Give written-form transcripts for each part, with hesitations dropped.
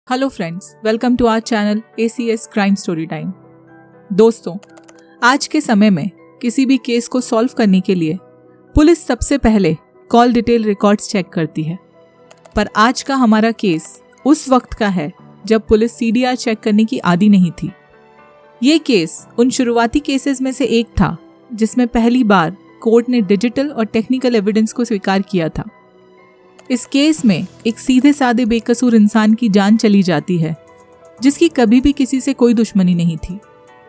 Hello friends, welcome to our channel ACS crime story time. दोस्तों, आज के समय में किसी भी केस को सॉल्व करने के लिए पुलिस सबसे पहले कॉल डिटेल रिकॉर्ड्स चेक करती है। पर आज का हमारा केस उस वक्त का है जब पुलिस CDR चेक करने की आदी नहीं थी। ये केस उन शुरुआती केसेस में से एक था जिसमें पहली बार कोर्ट ने डिजिटल और टेक्निकल एविडेंस को स्वीकार किया था। इस केस में एक सीधे साधे बेकसूर इंसान की जान चली जाती है जिसकी कभी भी किसी से कोई दुश्मनी नहीं थी,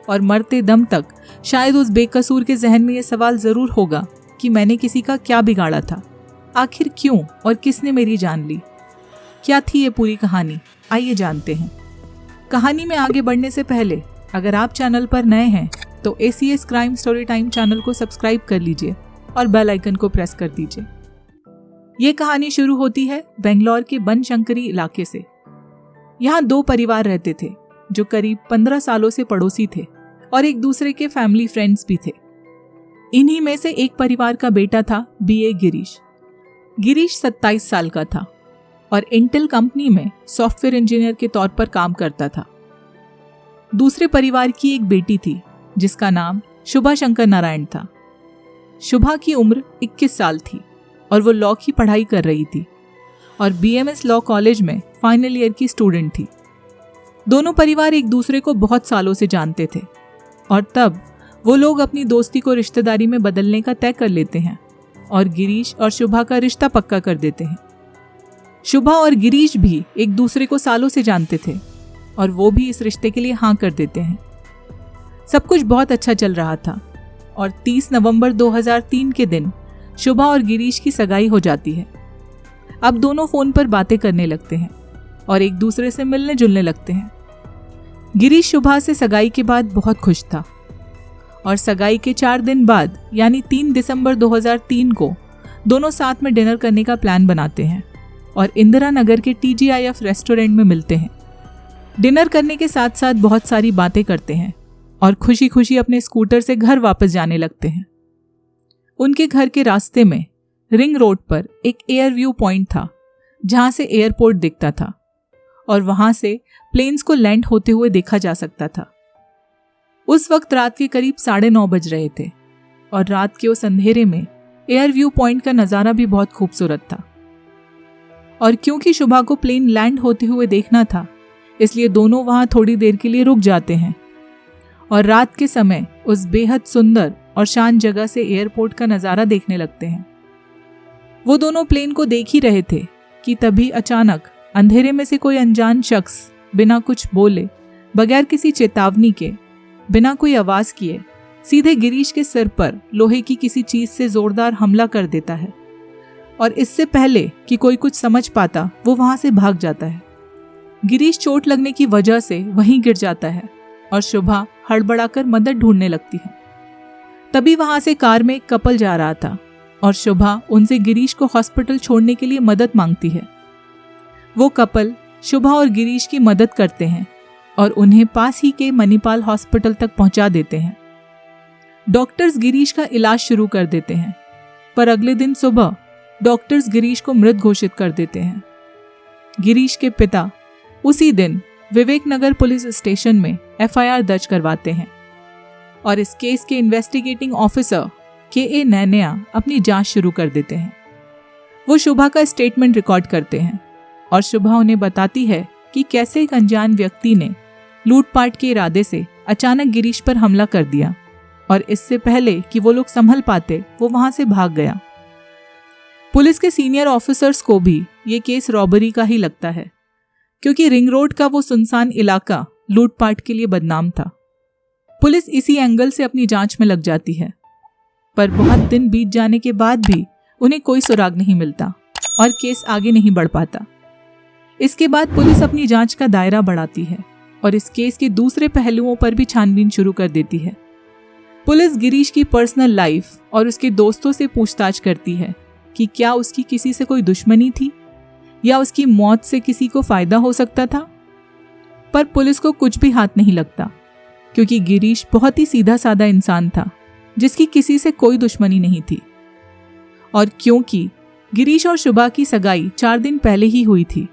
और मरते दम तक शायद उस बेकसूर के जहन में यह सवाल जरूर होगा कि मैंने किसी का क्या बिगाड़ा था, आखिर क्यों और किसने मेरी जान ली। क्या थी ये पूरी कहानी, आइए जानते हैं। कहानी में आगे बढ़ने से पहले अगर आप चैनल पर नए हैं तो ACS crime story time channel को सब्सक्राइब कर लीजिए और बेल आइकन को प्रेस कर दीजिए। ये कहानी शुरू होती है बेंगलोर के बनशंकरी इलाके से। यहाँ दो परिवार रहते थे जो करीब 15 सालों से पड़ोसी थे और एक दूसरे के फैमिली फ्रेंड्स भी थे। इन्हीं में से एक परिवार का बेटा था BA गिरीश। गिरीश 27 साल का था और इंटेल कंपनी में सॉफ्टवेयर इंजीनियर के तौर पर काम करता था। दूसरे परिवार की एक बेटी थी जिसका नाम शुभा शंकर नारायण था। शुभा की उम्र 21 साल थी और वो लॉ की पढ़ाई कर रही थी और BMS लॉ कॉलेज में फाइनल ईयर की स्टूडेंट थी। दोनों परिवार एक दूसरे को बहुत सालों से जानते थे और तब वो लोग अपनी दोस्ती को रिश्तेदारी में बदलने का तय कर लेते हैं और गिरीश और शुभा का रिश्ता पक्का कर देते हैं। शुभा और गिरीश भी एक दूसरे को सालों से जानते थे और वो भी इस रिश्ते के लिए हाँ कर देते हैं। सब कुछ बहुत अच्छा चल रहा था और 30 नवंबर 2003 के दिन शुभा और गिरीश की सगाई हो जाती है। अब दोनों फोन पर बातें करने लगते हैं और एक दूसरे से मिलने जुलने लगते हैं। गिरीश शुभा से सगाई के बाद बहुत खुश था और सगाई के 4 दिन बाद यानी 3 दिसंबर 2003 को दोनों साथ में डिनर करने का प्लान बनाते हैं और इंदिरा नगर के TGIF रेस्टोरेंट में मिलते हैं। डिनर करने के साथ साथ बहुत सारी बातें करते हैं और खुशी खुशी अपने स्कूटर से घर वापस जाने लगते हैं। उनके घर के रास्ते में रिंग रोड पर एक एयर व्यू पॉइंट था जहां से एयरपोर्ट दिखता था और वहां से प्लेन्स को लैंड होते हुए देखा जा सकता था। उस वक्त रात के करीब 9:30 बज रहे थे और रात के उस अंधेरे में एयर व्यू पॉइंट का नज़ारा भी बहुत खूबसूरत था। और क्योंकि शुभा को प्लेन लैंड होते हुए देखना था इसलिए दोनों वहां थोड़ी देर के लिए रुक जाते हैं और रात के समय उस बेहद सुंदर और शांत जगह से एयरपोर्ट का नज़ारा देखने लगते हैं। वो दोनों प्लेन को देख ही रहे थे कि तभी अचानक अंधेरे में से कोई अनजान शख्स बिना कुछ बोले, बगैर किसी चेतावनी के, बिना कोई आवाज़ किए सीधे गिरीश के सिर पर लोहे की किसी चीज़ से जोरदार हमला कर देता है और इससे पहले कि कोई कुछ समझ पाता वो वहाँ से भाग जाता है। गिरीश चोट लगने की वजह से वहीं गिर जाता है और शुभा हड़बड़ाकर मदद ढूंढने लगती है। तभी वहां से कार में एक कपल जा रहा था और शुभा उनसे गिरीश को हॉस्पिटल छोड़ने के लिए मदद मांगती है। वो कपल शुभा और गिरीश की मदद करते हैं और उन्हें पास ही के मणिपाल हॉस्पिटल तक पहुंचा देते हैं। डॉक्टर्स गिरीश का इलाज शुरू कर देते हैं, पर अगले दिन सुबह डॉक्टर्स गिरीश को मृत घोषित कर देते हैं। गिरीश के पिता उसी दिन विवेक नगर पुलिस स्टेशन में FIR दर्ज करवाते हैं और इस केस के इन्वेस्टिगेटिंग ऑफिसर KA नैनिया अपनी जांच शुरू कर देते हैं। वो शुभा का स्टेटमेंट रिकॉर्ड करते हैं और शुभा उन्हें बताती है कि कैसे एक अनजान व्यक्ति ने लूटपाट के इरादे से अचानक गिरीश पर हमला कर दिया और इससे पहले कि वो लोग संभल पाते वो वहां से भाग गया। पुलिस के सीनियर ऑफिसर्स को भी ये केस रॉबरी का ही लगता है क्योंकि रिंग रोड का वो सुनसान इलाका लूटपाट के लिए बदनाम था। पुलिस इसी एंगल से अपनी जांच में लग जाती है, पर बहुत दिन बीत जाने के बाद भी उन्हें कोई सुराग नहीं मिलता और केस आगे नहीं बढ़ पाता। इसके बाद पुलिस अपनी जांच का दायरा बढ़ाती है और इस केस के दूसरे पहलुओं पर भी छानबीन शुरू कर देती है। पुलिस गिरीश की पर्सनल लाइफ और उसके दोस्तों से पूछताछ करती है कि क्या उसकी किसी से कोई दुश्मनी थी या उसकी मौत से किसी को फायदा हो सकता था, पर पुलिस को कुछ भी हाथ नहीं लगता क्योंकि गिरीश बहुत ही सीधा साधा इंसान था जिसकी किसी से कोई दुश्मनी नहीं थी। और क्योंकि गिरीश और शुभा की सगाई 4 दिन पहले ही हुई थी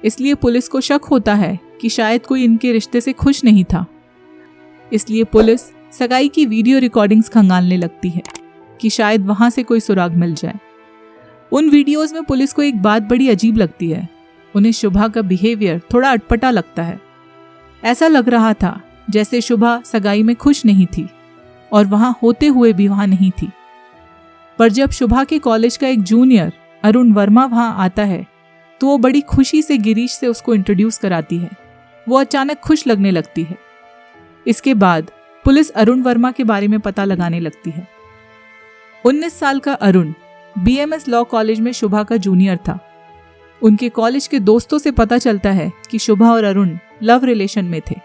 इसलिए पुलिस को शक होता है कि शायद कोई इनके रिश्ते से खुश नहीं था। इसलिए पुलिस सगाई की वीडियो रिकॉर्डिंग्स खंगालने लगती है कि शायद वहां से कोई सुराग मिल जाए। उन वीडियोस में पुलिस को एक बात बड़ी अजीब लगती है। उन्हें शुभा का बिहेवियर थोड़ा अटपटा लगता है। ऐसा लग रहा था जैसे शुभा सगाई में खुश नहीं थी और वहां होते हुए भी वहां नहीं थी। पर जब शुभा के कॉलेज का एक जूनियर अरुण वर्मा वहां आता है तो वो बड़ी खुशी से गिरीश से उसको इंट्रोड्यूस कराती है। वो अचानक खुश लगने लगती है। इसके बाद पुलिस अरुण वर्मा के बारे में पता लगाने लगती है। 19 साल का अरुण BMS लॉ कॉलेज में शुभा का जूनियर था। उनके कॉलेज के दोस्तों से पता चलता है कि शुभा और अरुण लव रिलेशन में थे।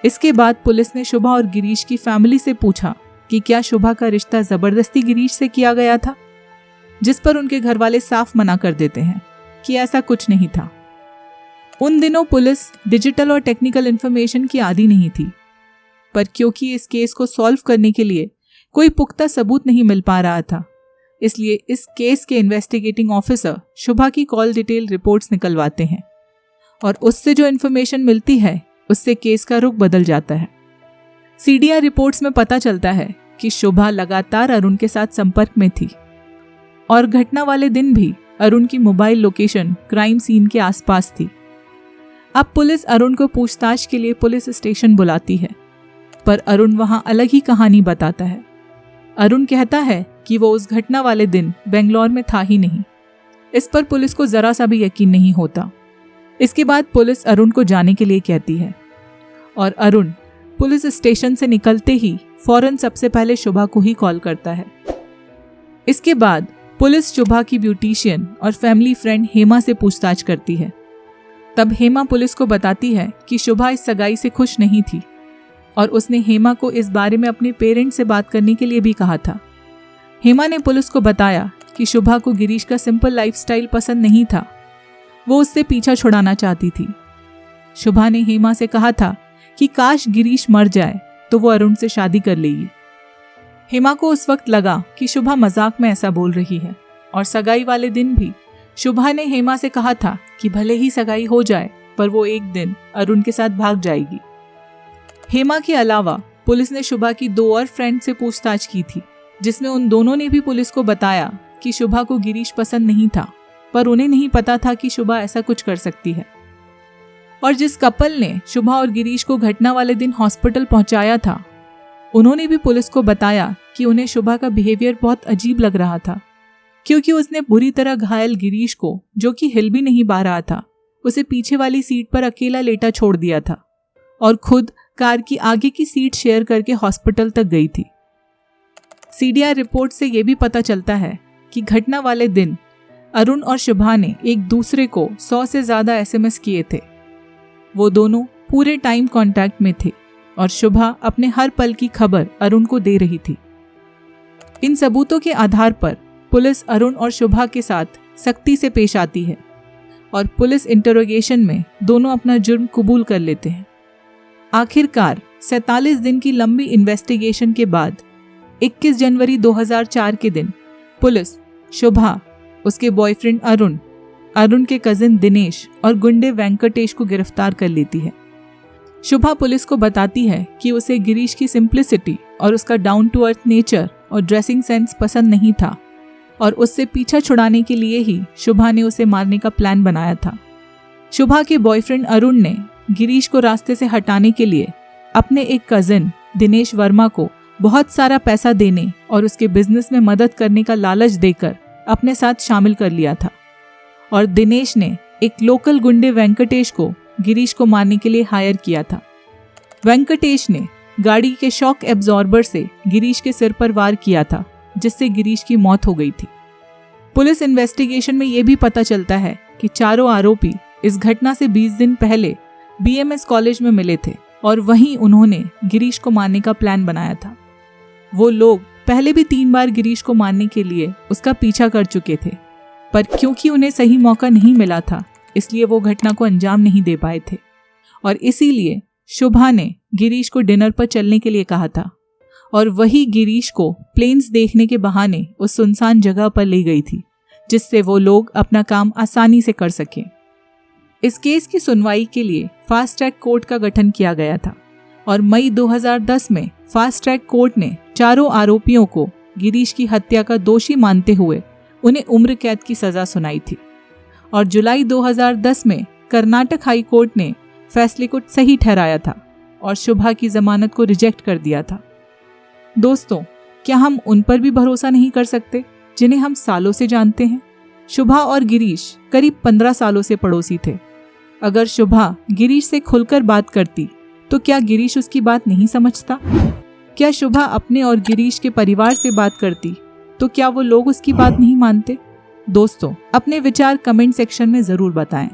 इसके बाद पुलिस ने शुभा और गिरीश की फैमिली से पूछा कि क्या शुभा का रिश्ता जबरदस्ती गिरीश से किया गया था, जिस पर उनके घर वाले साफ मना कर देते हैं कि ऐसा कुछ नहीं था। उन दिनों पुलिस डिजिटल और टेक्निकल इंफॉर्मेशन की आदी नहीं थी, पर क्योंकि इस केस को सॉल्व करने के लिए कोई पुख्ता सबूत नहीं मिल पा रहा था, इसलिए इस केस के इन्वेस्टिगेटिंग ऑफिसर शुभा की कॉल डिटेल रिपोर्ट्स निकलवाते हैं और उससे जो इन्फॉर्मेशन मिलती है उससे केस का रुख बदल जाता है। CDR रिपोर्ट्स में पता चलता है कि शुभा लगातार अरुण के साथ संपर्क में थी और घटना वाले दिन भी अरुण की मोबाइल लोकेशन क्राइम सीन के आसपास थी। अब पुलिस अरुण को पूछताछ के लिए पुलिस स्टेशन बुलाती है, पर अरुण वहां अलग ही कहानी बताता है। अरुण कहता है कि वो उस घटना वाले दिन बेंगलोर में था ही नहीं। इस पर पुलिस को जरा सा भी यकीन नहीं होता। इसके बाद पुलिस अरुण को जाने के लिए कहती है और अरुण पुलिस स्टेशन से निकलते ही फौरन सबसे पहले शुभा को ही कॉल करता है। इसके बाद पुलिस शुभा की ब्यूटिशियन और फैमिली फ्रेंड हेमा से पूछताछ करती है। तब हेमा पुलिस को बताती है कि शुभा इस सगाई से खुश नहीं थी और उसने हेमा को इस बारे में अपने पेरेंट्स से बात करने के लिए भी कहा था। हेमा ने पुलिस को बताया कि शुभा को गिरीश का सिंपल लाइफस्टाइल पसंद नहीं था, वो उससे पीछा छुड़ाना चाहती थी। शुभा ने हेमा से कहा था कि काश गिरीश मर जाए तो वो अरुण से शादी कर लेगी। हेमा को उस वक्त लगा कि शुभा मजाक में ऐसा बोल रही है और सगाई वाले दिन भी शुभा ने हेमा से कहा था कि भले ही सगाई हो जाए पर वो एक दिन अरुण के साथ भाग जाएगी। हेमा के अलावा पुलिस ने शुभा की 2 और फ्रेंड से पूछताछ की थी, जिसमें उन दोनों ने भी पुलिस को बताया कि शुभा को गिरीश पसंद नहीं था, पर उन्हें नहीं पता था कि शुभा ऐसा कुछ कर सकती है। और जिस कपल ने शुभा और गिरीश को घटना वाले दिन हॉस्पिटल पहुंचाया था, उन्होंने भी पुलिस को बताया कि उन्हें शुभा का बिहेवियर बहुत अजीब लग रहा था, क्योंकि उसने बुरी तरह घायल गिरीश को, जो कि हिल भी नहीं पा रहा था, उसे पीछे वाली सीट पर अकेला लेटा छोड़ दिया था और खुद कार की आगे की सीट शेयर करके हॉस्पिटल तक गई थी। CDR रिपोर्ट से यह भी पता चलता है कि घटना वाले दिन अरुण और शुभा ने एक दूसरे को 100 से ज्यादा SMS किए थे। वो दोनों पूरे टाइम कांटेक्ट में थे और शुभा अपने हर पल की खबर अरुण को दे रही थी। इन सबूतों के आधार पर पुलिस अरुण और शुभा के साथ सख्ती से पेश आती है और पुलिस इंटरोगेशन में दोनों अपना जुर्म कबूल कर लेते हैं। आखिरकार 47 दिन की लंबी इन्वेस्टिगेशन के बाद 21 जनवरी 2004 के दिन पुलिस शुभा, उसके बॉयफ्रेंड अरुण, अरुण के कजिन दिनेश और गुंडे वेंकटेश को गिरफ्तार कर लेती है। शुभा पुलिस को बताती है कि उसे गिरीश की सिंप्लिसिटी और उसका डाउन टू अर्थ नेचर और ड्रेसिंग सेंस पसंद नहीं था और उससे पीछा छुड़ाने के लिए ही शुभा ने उसे मारने का प्लान बनाया था। शुभा के बॉयफ्रेंड अरुण ने गिरीश को रास्ते से हटाने के लिए अपने एक कजिन दिनेश वर्मा को बहुत सारा पैसा देने और उसके बिजनेस में मदद करने का लालच देकर अपने साथ शामिल कर लिया था और दिनेश ने एक लोकल गुंडे वेंकटेश को गिरीश को मारने के लिए हायर किया था। वेंकटेश ने गाड़ी के शॉक एब्जॉर्बर से गिरीश के सिर पर वार किया था, जिससे गिरीश की मौत हो गई थी। पुलिस इन्वेस्टिगेशन में यह भी पता चलता है कि चारों आरोपी इस घटना से 20 दिन पहले BMS कॉलेज में मिले थे और वहीं उन्होंने गिरीश को मारने का प्लान बनाया था। वो लोग पहले भी 3 बार गिरीश को मारने के लिए उसका पीछा कर चुके थे, पर क्योंकि उन्हें सही मौका नहीं मिला था, इसलिए वो घटना को अंजाम नहीं दे पाए थे और इसीलिए शुभा ने गिरीश को डिनर पर चलने के लिए कहा था और वही गिरीश को प्लेन्स देखने के बहाने उस सुनसान जगह पर ले गई थी, जिससे वो लोग अपना काम आसानी से कर सकें। इस केस की सुनवाई के लिए फास्ट ट्रैक कोर्ट का गठन किया गया था और मई 2010 में फास्ट ट्रैक कोर्ट ने चारों आरोपियों को गिरीश की हत्या का दोषी मानते हुए उन्हें उम्र कैद की सजा सुनाई थी और जुलाई 2010 में कर्नाटक हाई कोर्ट ने फैसले को सही ठहराया था और शुभा की जमानत को रिजेक्ट कर दिया था। दोस्तों, क्या हम उन पर भी भरोसा नहीं कर सकते जिन्हें हम सालों से जानते हैं? शुभा और गिरीश करीब 15 सालों से पड़ोसी थे। अगर शुभा गिरीश से खुलकर बात करती तो क्या गिरीश उसकी बात नहीं समझता? क्या शुभा अपने और गिरीश के परिवार से बात करती तो क्या वो लोग उसकी बात नहीं मानते? दोस्तों, अपने विचार कमेंट सेक्शन में जरूर बताएं।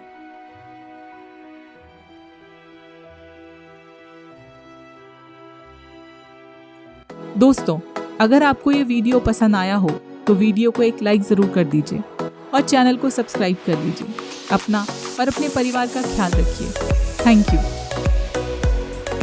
दोस्तों, अगर आपको ये वीडियो पसंद आया हो तो वीडियो को एक लाइक जरूर कर दीजिए और चैनल को सब्सक्राइब कर लीजिए। अपना और अपने परिवार का ख्याल रखिए। Thank you.